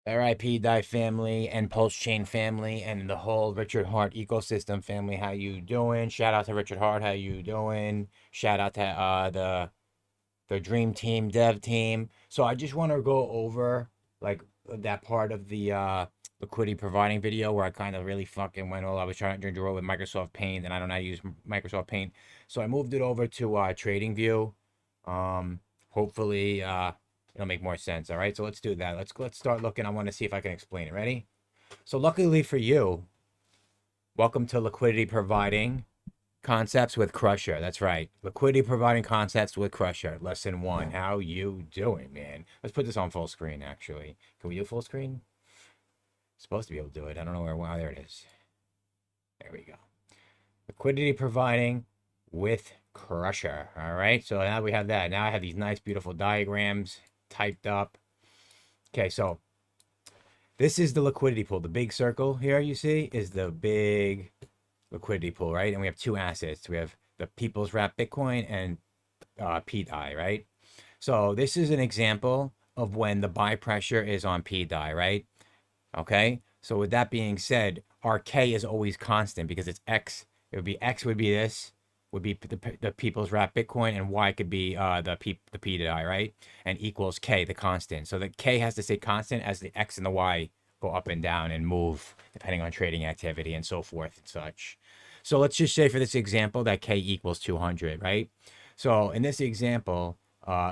RIP Die family and Pulsechain family and the whole Richard Hart ecosystem family. How you doing? Shout out to Richard Hart. How you doing? Shout out to the Dream Team Dev Team. So I just want to go over like that part of the liquidity providing video where I kind of really fucking went all. I was trying to draw with Microsoft Paint and I don't know how to use Microsoft Paint, so I moved it over to Trading View. Hopefully it'll make more sense. All right, so let's do that. Let's start looking. I want to see if I can explain it. Ready? So luckily for you, welcome to liquidity providing concepts with Crusher. That's right. Liquidity providing concepts with Crusher. Lesson one. How you doing, man? Let's put this on full screen, actually. Can we do full screen? Supposed to be able to do it. I don't know where. Wow, there it is. There we go. Liquidity providing with Crusher. All right. So now we have that. Now I have these nice, beautiful diagrams typed up. Okay. So this is the liquidity pool. The big circle here you see is the big liquidity pool, right? And we have two assets. We have the People's Wrap Bitcoin and PDI, right? So this is an example of when the buy pressure is on PDI, right? Okay. So with that being said, our K is always constant because it's X. It would be X would be this, would be the People's Wrap Bitcoin, and Y could be the PDI, right? And equals K, the constant. So the K has to stay constant as the X and the Y go up and down and move depending on trading activity and so forth and such. So let's just say for this example that K equals 200, right? So in this example,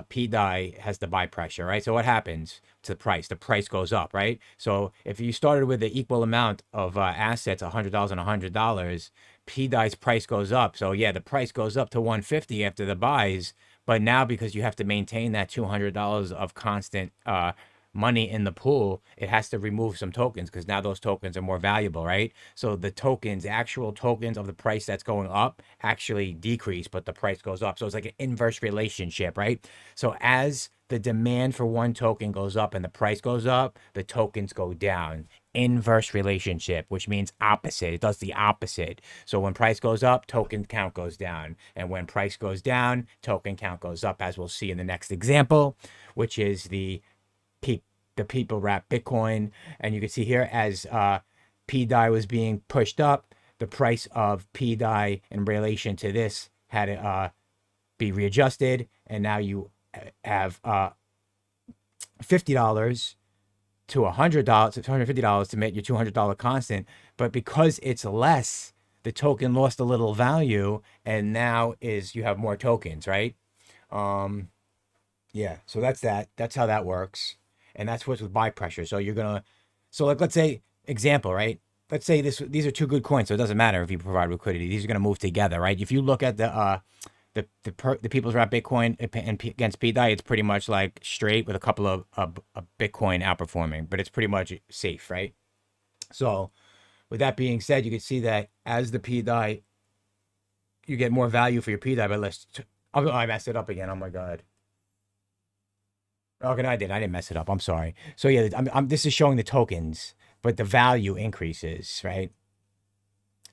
P die has the buy pressure, right? So what happens to the price? The price goes up, right? So if you started with the equal amount of assets, $100 and $100, P die's price goes up. So yeah, the price goes up to 150 after the buys, but now because you have to maintain that $200 of constant money in the pool, it has to remove some tokens because now those tokens are more valuable, right? So the tokens, actual tokens of the price that's going up actually decrease, but the price goes up. So it's like an inverse relationship, right? So as the demand for one token goes up and the price goes up, the tokens go down. Inverse relationship, which means opposite. It does the opposite. So when price goes up, token count goes down. And when price goes down, token count goes up, as we'll see in the next example, which is the people wrap Bitcoin. And you can see here as PDI was being pushed up, the price of PDI in relation to this had to be readjusted. And now you have $50 to $100 to $250 to make your $200 constant. But because it's less, the token lost a little value. And now is you have more tokens, right? Um, yeah, so that's that. That's how that works. And that's what's with buy pressure. So you're gonna, so like let's say example, right? Let's say these are two good coins, so it doesn't matter if you provide liquidity. These are gonna move together, right? If you look at the People's Wrap Bitcoin against PDI, it's pretty much like straight with a couple of Bitcoin outperforming, but it's pretty much safe, right? So with that being said, you can see that as the PDI, you get more value for your PDI, but oh, I messed it up again. Oh my god. Okay, no, I didn't mess it up. I'm sorry. So yeah, this is showing the tokens, but the value increases, right?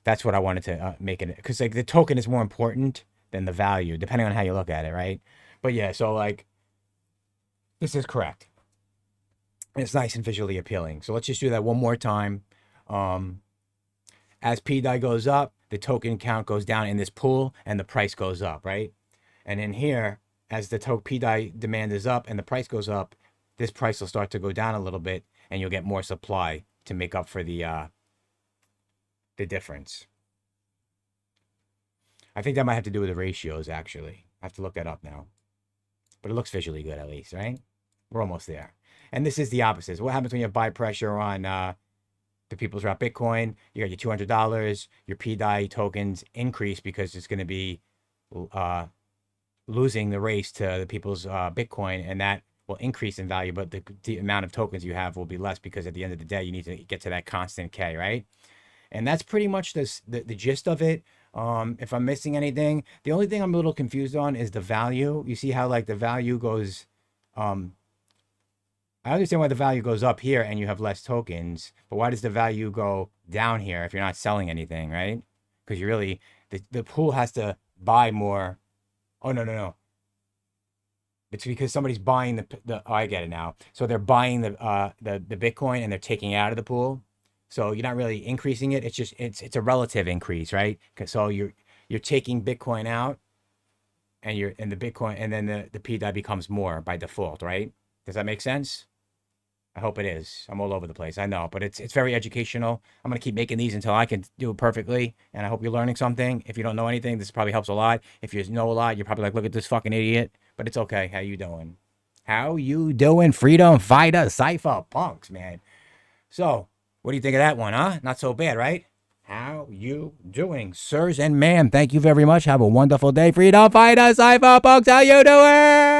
That's what I wanted to make it because like the token is more important than the value, depending on how you look at it, right? But yeah, so like this is correct. It's nice and visually appealing. So let's just do that one more time. Um, as P die goes up, the token count goes down in this pool, and the price goes up, right? And in here, as the P die demand is up and the price goes up, this price will start to go down a little bit, and you'll get more supply to make up for the difference. I think that might have to do with the ratios. Actually, I have to look that up now, but it looks visually good at least, right? We're almost there. And this is the opposite. So what happens when you have buy pressure on the People's Wrap Bitcoin? You got your $200, your PDI tokens increase because it's going to be uh, losing the race to the People's Bitcoin, and that will increase in value, but the amount of tokens you have will be less because at the end of the day, you need to get to that constant K, right? And that's pretty much the gist of it. If I'm missing anything, the only thing I'm a little confused on is the value. You see how like the value goes, um, I understand why the value goes up here and you have less tokens, but why does the value go down here if you're not selling anything, right? Because you really, the pool has to buy more. Oh, no, no, no. It's because somebody's buying the oh, I get it now. So they're buying the Bitcoin and they're taking it out of the pool. So you're not really increasing it. It's just it's a relative increase, right? 'Cause so you're taking Bitcoin out and you're in the Bitcoin and then the PDAI becomes more by default, right? Does that make sense? I hope it is. I'm all over the place. I know, but it's very educational. I'm gonna keep making these until I can do it perfectly. And I hope you're learning something. If you don't know anything, this probably helps a lot. If you know a lot, you're probably like, look at this fucking idiot. But it's okay. How you doing? How you doing? Freedom fighter, cipher punks, man. So, what do you think of that one, huh? Not so bad, right? How you doing, sirs and ma'am? Thank you very much. Have a wonderful day. Freedom fighter, cipher punks. How you doing?